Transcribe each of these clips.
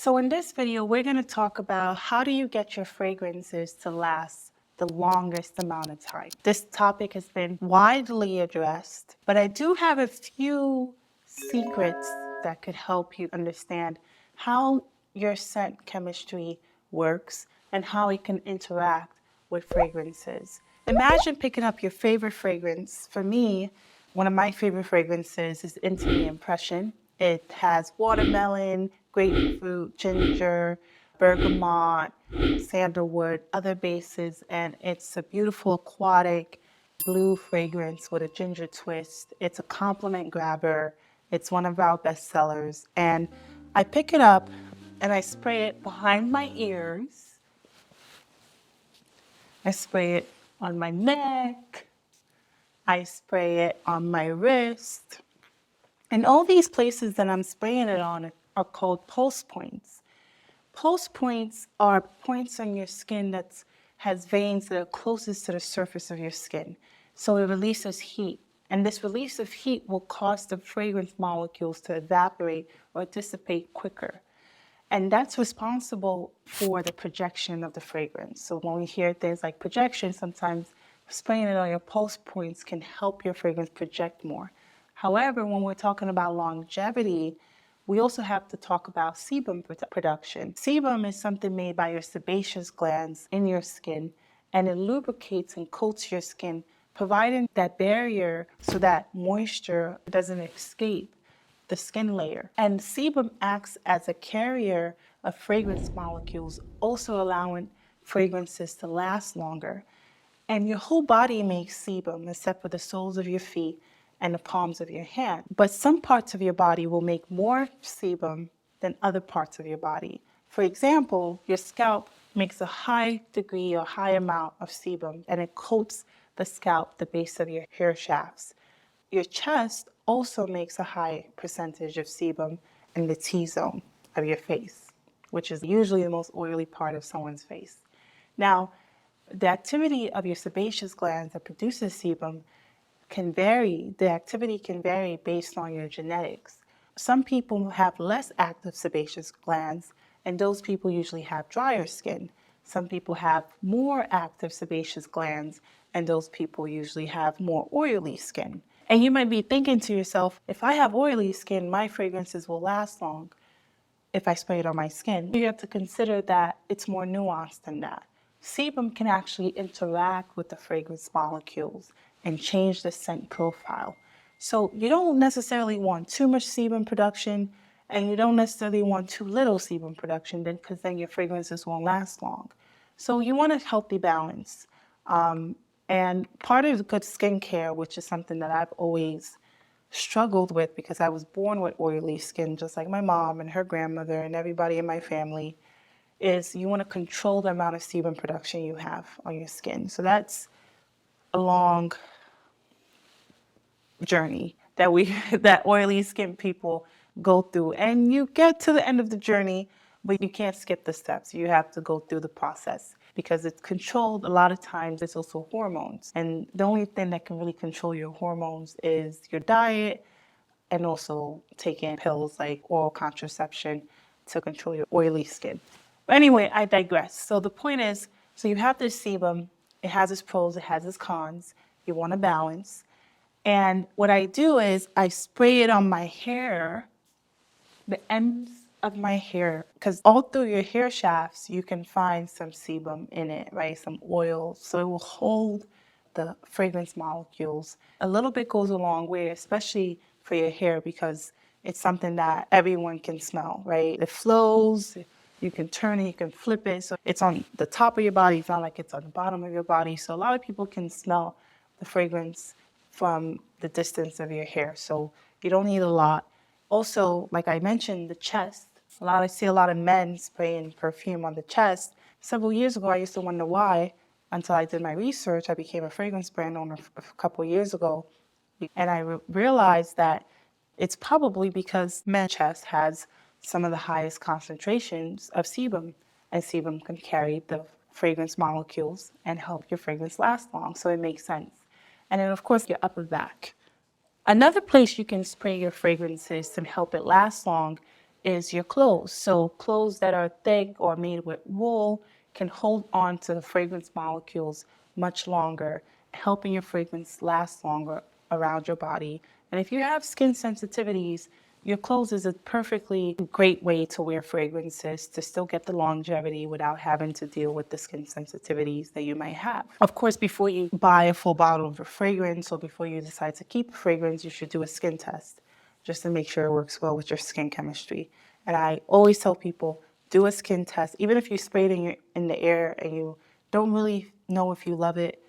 So in this video, we're going to talk about how do you get your fragrances to last the longest amount of time. This topic has been widely addressed, but I do have a few secrets that could help you understand how your scent chemistry works and how it can interact with fragrances. Imagine picking up your favorite fragrance. For me, one of my favorite fragrances is Intimate Impression. It has watermelon, grapefruit, ginger, bergamot, sandalwood, other bases, and it's a beautiful aquatic blue fragrance with a ginger twist. It's a compliment grabber. It's one of our best sellers. And I pick it up and I spray it behind my ears. I spray it on my neck. I spray it on my wrist. And all these places that I'm spraying it on are called pulse points. Pulse points are points on your skin that has veins that are closest to the surface of your skin. So it releases heat. And this release of heat will cause the fragrance molecules to evaporate or dissipate quicker. And that's responsible for the projection of the fragrance. So when we hear things like projection, sometimes spraying it on your pulse points can help your fragrance project more. However, when we're talking about longevity, we also have to talk about sebum production. Sebum is something made by your sebaceous glands in your skin, and it lubricates and coats your skin, providing that barrier so that moisture doesn't escape the skin layer. And sebum acts as a carrier of fragrance molecules, also allowing fragrances to last longer. And your whole body makes sebum except for the soles of your feet and the palms of your hand. But some parts of your body will make more sebum than other parts of your body. For example, your scalp makes a high degree or high amount of sebum, and it coats the scalp, the base of your hair shafts. Your chest also makes a high percentage of sebum in the T-zone of your face, which is usually the most oily part of someone's face. Now, the activity of your sebaceous glands that produces sebum can vary. The activity can vary based on your genetics. Some people have less active sebaceous glands, and those people usually have drier skin. Some people have more active sebaceous glands, and those people usually have more oily skin. And you might be thinking to yourself, if I have oily skin, my fragrances will last long if I spray it on my skin. You have to consider that it's more nuanced than that. Sebum can actually interact with the fragrance molecules and change the scent profile. So you don't necessarily want too much sebum production, and you don't necessarily want too little sebum production, because then your fragrances won't last long. So you want a healthy balance. And part of good skincare, which is something that I've always struggled with because I was born with oily skin, just like my mom and her grandmother and everybody in my family, is you want to control the amount of sebum production you have on your skin. So that's a long journey that that oily skin people go through. And you get to the end of the journey, but you can't skip the steps. You have to go through the process because it's controlled. A lot of times it's also hormones. And the only thing that can really control your hormones is your diet and also taking pills like oral contraception to control your oily skin. But anyway, I digress. So the point is, so you have this sebum. It has its pros, it has its cons. You want to balance. And what I do is I spray it on my hair, the ends of my hair, because all through your hair shafts, you can find some sebum in it, right? Some oil. So it will hold the fragrance molecules. A little bit goes a long way, especially for your hair, because it's something that everyone can smell, right? It flows. You can turn it, you can flip it. So it's on the top of your body. It's not like it's on the bottom of your body. So a lot of people can smell the fragrance from the distance of your hair. So you don't need a lot. Also, like I mentioned, the chest. I see a lot of men spraying perfume on the chest. Several years ago, I used to wonder why. Until I did my research, I became a fragrance brand owner a couple of years ago. And I realized that it's probably because men's chest has some of the highest concentrations of sebum. And sebum can carry the fragrance molecules and help your fragrance last long. So it makes sense. And then, of course, your upper back. Another place you can spray your fragrances to help it last long is your clothes. So clothes that are thick or made with wool can hold on to the fragrance molecules much longer, helping your fragrance last longer around your body. And if you have skin sensitivities, your clothes is a perfectly great way to wear fragrances to still get the longevity without having to deal with the skin sensitivities that you might have. Of course, before you buy a full bottle of a fragrance or before you decide to keep a fragrance, you should do a skin test just to make sure it works well with your skin chemistry. And I always tell people, do a skin test. Even if you spray it in the air and you don't really know if you love it,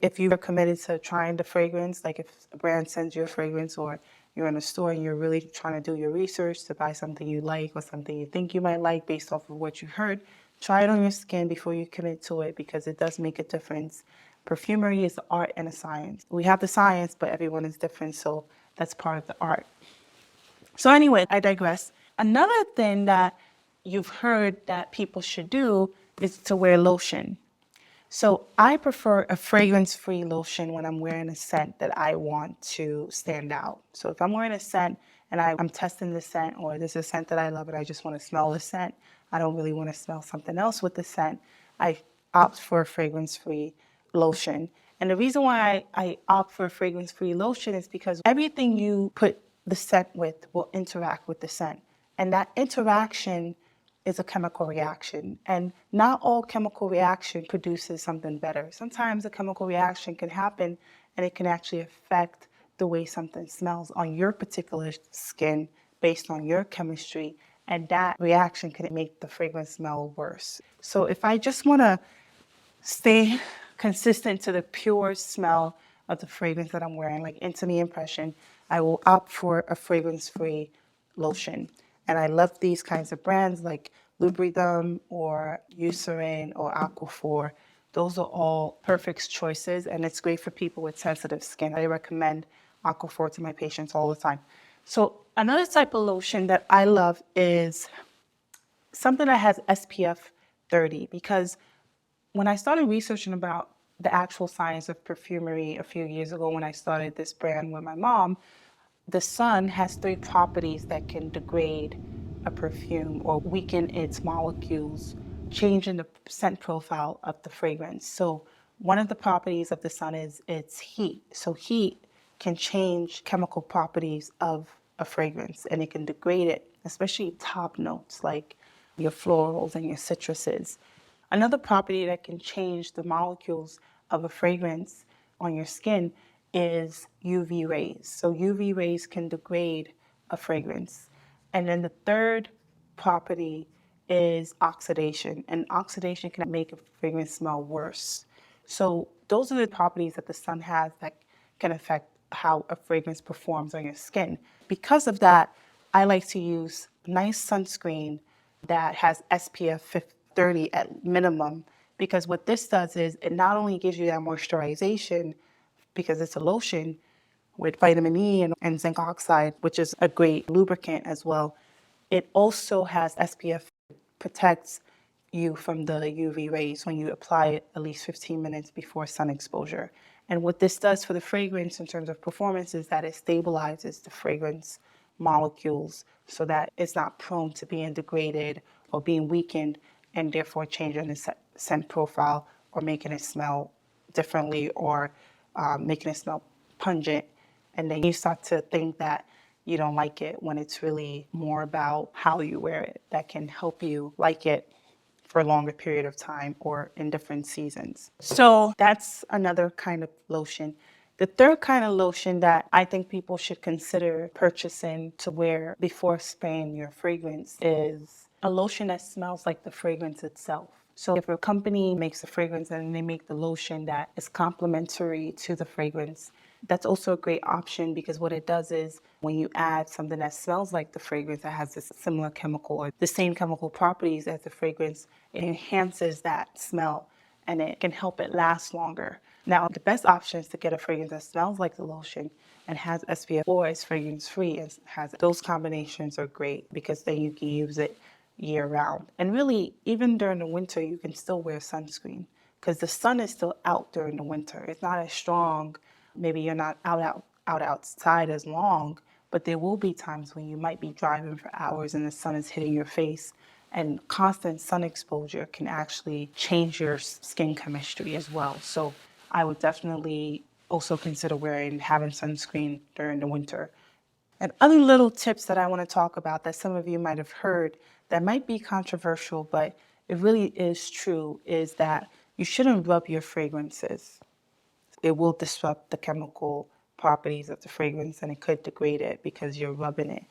if you are committed to trying the fragrance, like if a brand sends you a fragrance or you're in a store and you're really trying to do your research to buy something you like or something you think you might like based off of what you heard, try it on your skin before you commit to it because it does make a difference. Perfumery is an art and a science. We have the science, but everyone is different, so that's part of the art. So anyway, I digress. Another thing that you've heard that people should do is to wear lotion. So I prefer a fragrance-free lotion when I'm wearing a scent that I want to stand out. So if I'm wearing a scent and I'm testing the scent, or there's a scent that I love and I just want to smell the scent, I don't really want to smell something else with the scent, I opt for a fragrance-free lotion. And the reason why I opt for a fragrance-free lotion is because everything you put the scent with will interact with the scent. And that interaction is a chemical reaction. And not all chemical reaction produces something better. Sometimes a chemical reaction can happen and it can actually affect the way something smells on your particular skin based on your chemistry. And that reaction can make the fragrance smell worse. So if I just want to stay consistent to the pure smell of the fragrance that I'm wearing, like intimate impression, I will opt for a fragrance-free lotion. And I love these kinds of brands like Lubriderm or Eucerin or Aquaphor. Those are all perfect choices, and it's great for people with sensitive skin. I recommend Aquaphor to my patients all the time. So another type of lotion that I love is something that has SPF 30, because when I started researching about the actual science of perfumery a few years ago when I started this brand with my mom, the sun has three properties that can degrade a perfume or weaken its molecules, changing the scent profile of the fragrance. So one of the properties of the sun is its heat. So heat can change chemical properties of a fragrance and it can degrade it, especially top notes like your florals and your citruses. Another property that can change the molecules of a fragrance on your skin is UV rays. So UV rays can degrade a fragrance. And then the third property is oxidation, and oxidation can make a fragrance smell worse. So those are the properties that the sun has that can affect how a fragrance performs on your skin. Because of that, I like to use nice sunscreen that has SPF 30 at minimum, because what this does is it not only gives you that moisturization because it's a lotion with vitamin E and zinc oxide, which is a great lubricant as well. It also has SPF, protects you from the UV rays when you apply it at least 15 minutes before sun exposure. And what this does for the fragrance in terms of performance is that it stabilizes the fragrance molecules so that it's not prone to being degraded or being weakened and therefore changing the scent profile or making it smell differently or making it smell pungent. And then you start to think that you don't like it when it's really more about how you wear it that can help you like it for a longer period of time or in different seasons. So that's another kind of lotion. The third kind of lotion that I think people should consider purchasing to wear before spraying your fragrance is a lotion that smells like the fragrance itself. So if a company makes a fragrance and they make the lotion that is complementary to the fragrance, that's also a great option, because what it does is when you add something that smells like the fragrance that has this similar chemical or the same chemical properties as the fragrance, it enhances that smell and it can help it last longer. Now, the best option is to get a fragrance that smells like the lotion and has SPF or is fragrance free and has those combinations are great because then you can use it year round. And really, even during the winter, you can still wear sunscreen because the sun is still out during the winter. It's not as strong. Maybe you're not outside as long, but there will be times when you might be driving for hours and the sun is hitting your face. And constant sun exposure can actually change your skin chemistry as well. So I would definitely also consider having sunscreen during the winter. And other little tips that I want to talk about that some of you might have heard that might be controversial, but it really is true, is that you shouldn't rub your fragrances. It will disrupt the chemical properties of the fragrance and it could degrade it because you're rubbing it.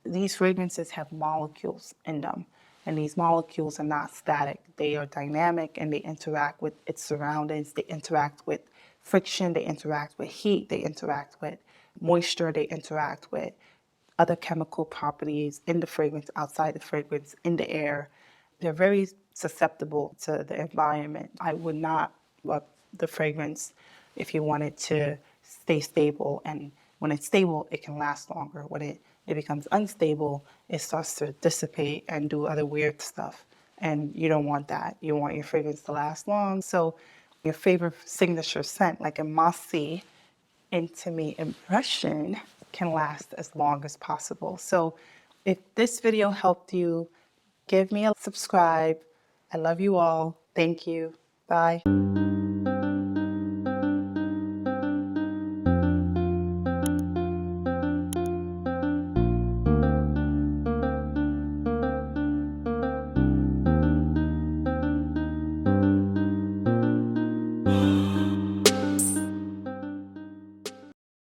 These fragrances have molecules in them, and these molecules are not static. They are dynamic and they interact with its surroundings. They interact with friction, they interact with heat, they interact with moisture, they interact with other chemical properties in the fragrance, outside the fragrance, in the air. They're very susceptible to the environment. I would not rub the fragrance if you want it to stay stable. And when it's stable, it can last longer. When it becomes unstable, it starts to dissipate and do other weird stuff. And you don't want that. You want your fragrance to last long. So your favorite signature scent, like a mossy, intimate impression, can last as long as possible. So if this video helped you, give me a subscribe. I love you all. Thank you. Bye.